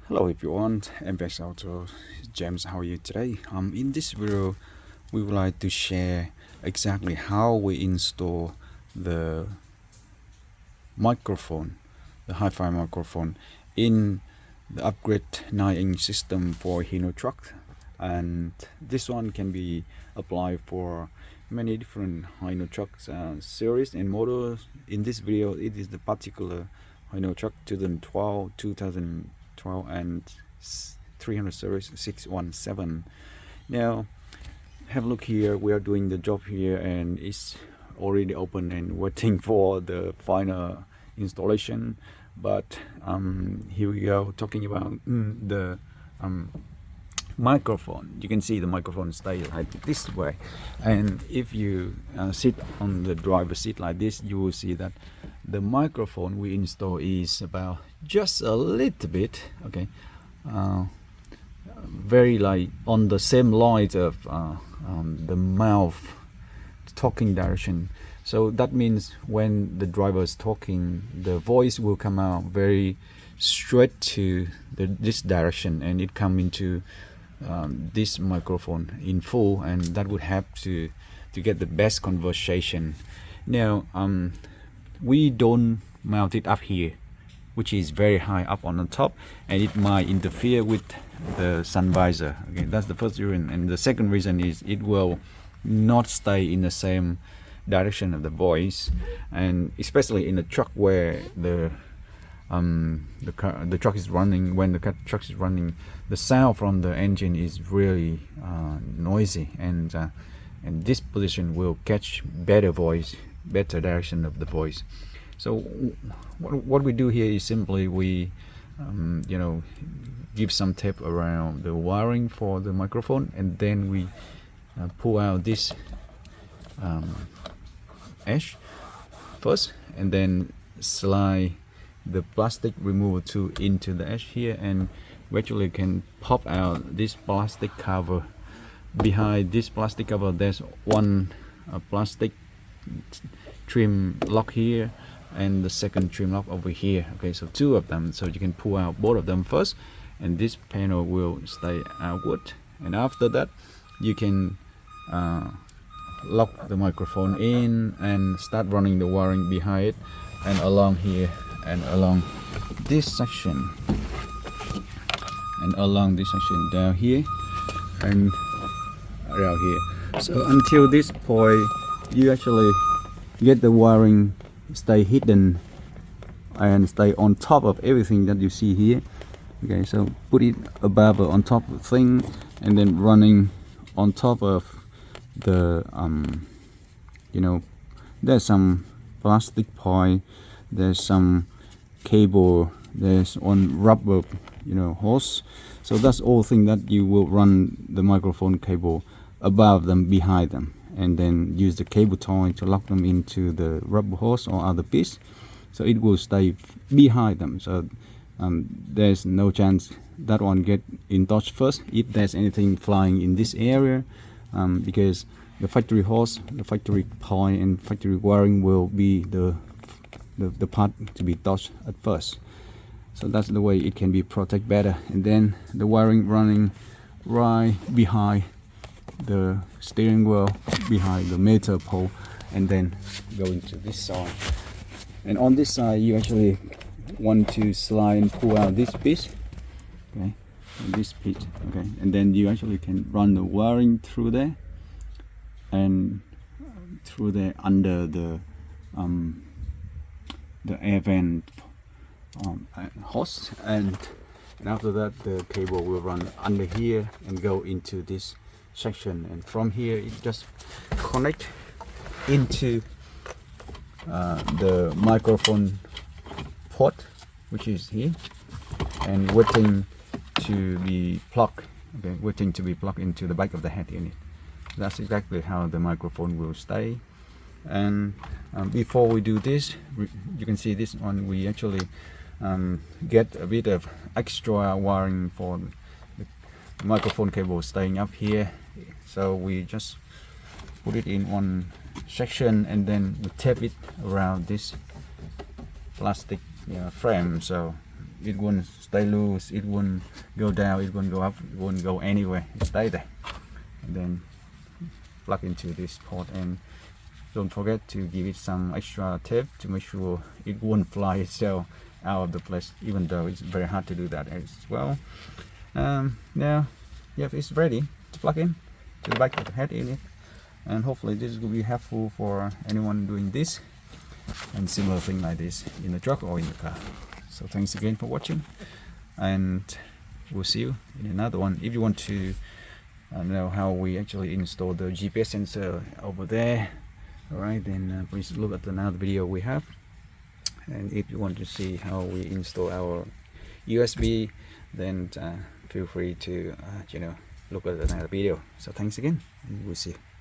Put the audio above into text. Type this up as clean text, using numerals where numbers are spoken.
Hello everyone, MPX AUTOS, James, how are you today? In this video, we would like to share exactly how we install the microphone, the hi-fi microphone in the upgrade 9-inch system for Hino truck. And this one can be applied for many different Hino trucks series and models. In this video, it is the particular Hino truck 2012 and 300 series 617. Now have a look here. We are doing the job here and it's already open and waiting for the final installation. But here we go, talking about the microphone. You can see the microphone stay like this way, and if you sit on the driver's seat like this, you will see that the microphone we install is about just a little bit very like on the same lines of the mouth talking direction. So that means when the driver is talking, the voice will come out very straight to this direction, and it come into this microphone in full, and that would have to get the best conversation. Now we don't mount it up here, which is very high up on the top, and it might interfere with the sun visor. Okay, that's the first reason. And the second reason is it will not stay in the same direction of the voice, and especially in a truck where the truck is running. When the truck is running, the sound from the engine is really noisy, and this position will catch better direction of the voice. So what we do here is simply we give some tape around the wiring for the microphone, and then we pull out this edge first, and then slide the plastic removal tool into the edge here, and we actually can pop out this plastic cover. Behind this plastic cover there's one plastic trim lock here and the second trim lock over here. Okay, so two of them, so you can pull out both of them first, and this panel will stay outward, and after that you can lock the microphone in and start running the wiring behind it, and along here and along this section and along this section down here and around here. So until this point you actually get the wiring stay hidden and stay on top of everything that you see here. Okay, so put it above or on top of the thing, and then running on top of the there's some plastic pipe, there's some cable, there's one rubber hose. So that's all thing that you will run the microphone cable above them, behind them, and then use the cable tie to lock them into the rubber hose or other piece, so it will stay behind them. So there's no chance that one get in touch first if there's anything flying in this area, because the factory hose, the factory pipe and factory wiring will be the part to be touched at first. So that's the way it can be protected better. And then the wiring running right behind the steering wheel, behind the meter pole, and then go into this side. And on this side you actually want to slide and pull out this piece, okay, and this piece, okay, and then you actually can run the wiring through there and through there under the air vent hose, and after that the cable will run under here and go into this section, and from here it just connect into the microphone port, which is here, and waiting to be plugged. Okay, waiting to be plugged into the back of the head unit. That's exactly how the microphone will stay. And before we do this, you can see this one, we actually get a bit of extra wiring for the microphone cable staying up here. So we just put it in one section, and then we tape it around this plastic frame, so it won't stay loose, it won't go down, it won't go up, it won't go anywhere, it stay there. And then plug into this port, and don't forget to give it some extra tape to make sure it won't fly itself out of the place, even though it's very hard to do that as well. Now, yep, it's ready to plug in to the back of the head unit, and hopefully this will be helpful for anyone doing this and similar thing like this in the truck or in the car. So thanks again for watching, and we'll see you in another one. If you want to know how we actually install the GPS sensor over there, alright, then please look at another video we have. And if you want to see how we install our USB, then feel free to look at another video. So thanks again, and we'll see you.